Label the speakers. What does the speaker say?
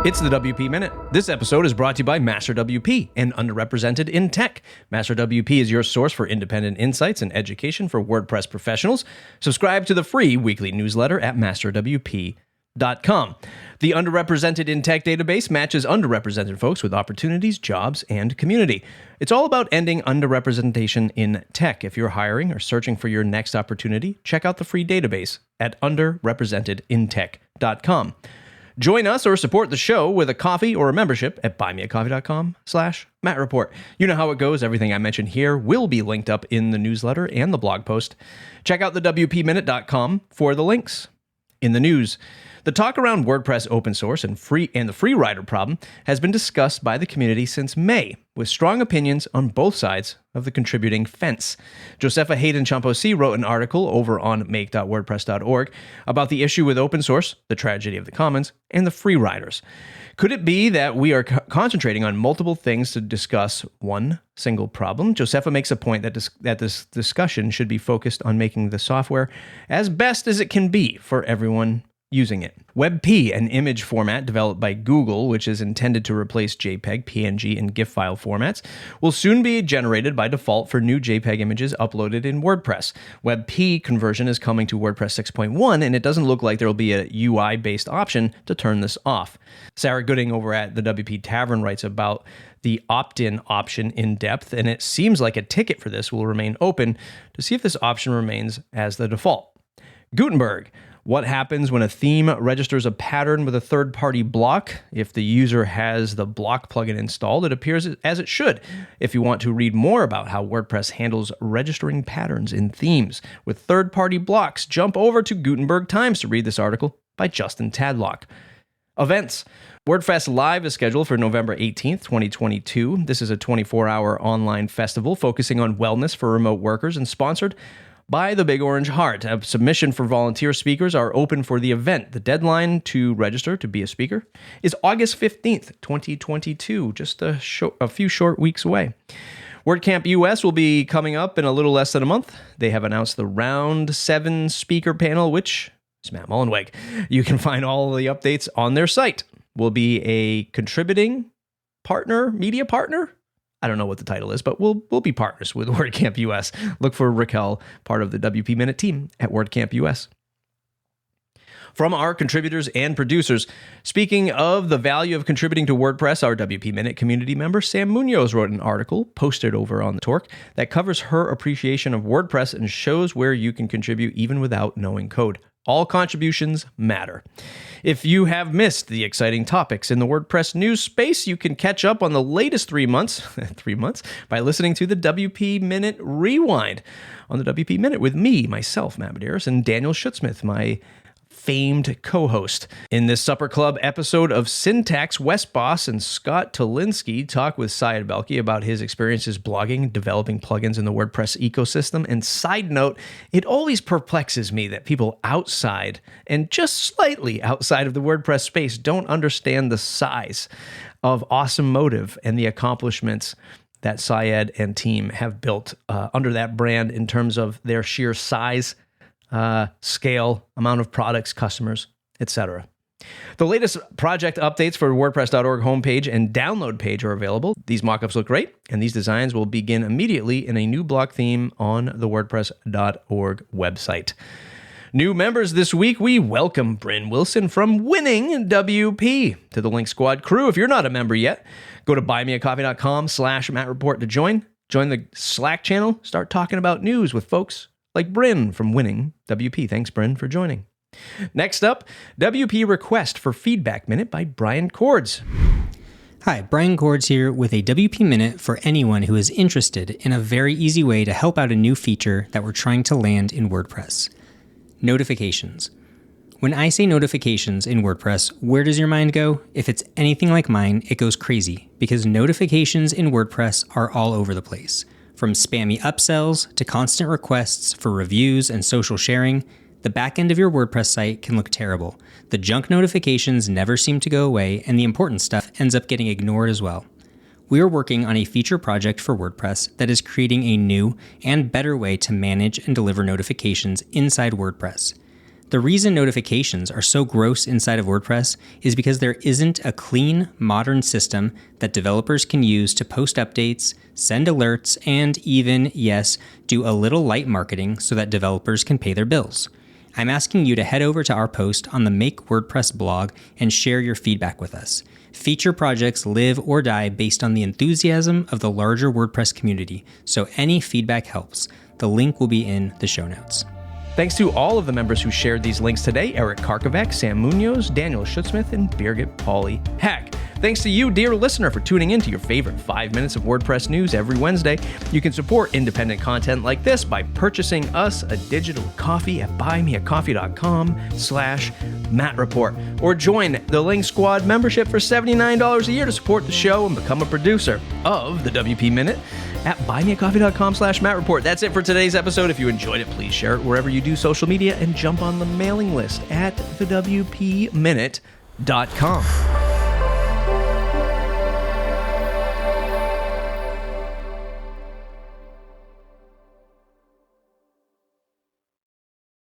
Speaker 1: It's the WP Minute. This episode is brought to you by Master WP and Underrepresented in Tech. Master WP is your source for independent insights and education for WordPress professionals. Subscribe to the free weekly newsletter at masterwp.com. The Underrepresented in Tech database matches underrepresented folks with opportunities, jobs, and community. It's all about ending underrepresentation in tech. If you're hiring or searching for your next opportunity, check out the free database at underrepresentedintech.com. Join us or support the show with a coffee or a membership at buymeacoffee.com/MattReport. You know how it goes. Everything I mentioned here will be linked up in the newsletter and the blog post. Check out the WPMinute.com for the links. In the news, the talk around WordPress open source and the free rider problem has been discussed by the community since May, with strong opinions on both sides of the contributing fence. Josepha Hayden-Champosi wrote an article over on make.wordpress.org about the issue with open source, the tragedy of the commons, and the free riders. Could it be that we are concentrating on multiple things to discuss one single problem? Josepha makes a point that this discussion should be focused on making the software as best as it can be for everyone using it. WebP, an image format developed by Google, which is intended to replace JPEG, PNG, and GIF file formats, will soon be generated by default for new JPEG images uploaded in WordPress. WebP conversion is coming to WordPress 6.1, and it doesn't look like there will be a UI-based option to turn this off. Sarah Gooding over at the WP Tavern writes about the opt-in option in depth, and it seems like a ticket for this will remain open to see if this option remains as the default. Gutenberg. What happens when a theme registers a pattern with a third-party block? If the user has the block plugin installed, it appears as it should. If you want to read more about how WordPress handles registering patterns in themes with third-party blocks, jump over to Gutenberg Times to read this article by Justin Tadlock. Events. WordFest Live is scheduled for November 18th, 2022. This is a 24-hour online festival focusing on wellness for remote workers and sponsored by the Big Orange Heart. A submission for volunteer speakers are open for the event. The deadline to register to be a speaker is August 15th, 2022, just a few short weeks away. WordCamp US will be coming up in a little less than a month. They have announced the Round 7 speaker panel, which is Matt Mullenweg. You can find all of the updates on their site. Will be a contributing partner, media partner? I don't know what the title is, but we'll be partners with WordCamp US. Look for Raquel, part of the WP Minute team at WordCamp US. From our contributors and producers, speaking of the value of contributing to WordPress, our WP Minute community member Sam Munoz wrote an article posted over on the Torque that covers her appreciation of WordPress and shows where you can contribute even without knowing code. All contributions matter. If you have missed the exciting topics in the WordPress news space, you can catch up on the latest 3 months, by listening to the WP Minute Rewind on the WP Minute with me, myself, Matt Medeiros, and Daniel Schutzsmith, my famed co-host. In this Supper Club episode of Syntax, Wes Boss and Scott Tolinsky talk with Syed Belki about his experiences blogging, developing plugins in the WordPress ecosystem. And side note, it always perplexes me that people outside and just slightly outside of the WordPress space don't understand the size of Awesome Motive and the accomplishments that Syed and team have built under that brand in terms of their sheer size, scale, amount of products, customers, etc. The latest project updates for WordPress.org homepage and download page are available. These mockups look great, and these designs will begin immediately in a new block theme on the WordPress.org website. New members this week, we welcome Bryn Wilson from Winning WP to the Link Squad crew. If you're not a member yet, go to buymeacoffee.com/MattReport to join. Join the Slack channel. Start talking about news with folks like Bryn from Winning WP. Thanks, Bryn, for joining. Next up, WP Request for Feedback Minute by Brian Coords.
Speaker 2: Hi, Brian Coords here with a WP Minute for anyone who is interested in a very easy way to help out a new feature that we're trying to land in WordPress. Notifications. When I say notifications in WordPress, where does your mind go? If it's anything like mine, it goes crazy because notifications in WordPress are all over the place. From spammy upsells to constant requests for reviews and social sharing, the back end of your WordPress site can look terrible. The junk notifications never seem to go away, and the important stuff ends up getting ignored as well. We are working on a feature project for WordPress that is creating a new and better way to manage and deliver notifications inside WordPress. The reason notifications are so gross inside of WordPress is because there isn't a clean, modern system that developers can use to post updates, send alerts, and even, yes, do a little light marketing so that developers can pay their bills. I'm asking you to head over to our post on the Make WordPress blog and share your feedback with us. Feature projects live or die based on the enthusiasm of the larger WordPress community, so any feedback helps. The link will be in the show notes.
Speaker 1: Thanks to all of the members who shared these links today: Eric Karkovack, Sam Munoz, Daniel Schutzsmith, and Birgit, Pauli, Haack. Thanks to you, dear listener, for tuning in to your favorite 5 minutes of WordPress news every Wednesday. You can support independent content like this by purchasing us a digital coffee at buymeacoffee.com/MattReport, or join the Link Squad membership for $79 a year to support the show and become a producer of the WP Minute at buymeacoffee.com/MattReport. That's it for today's episode. If you enjoyed it, please share it wherever you do social media and jump on the mailing list at thewpminute.com.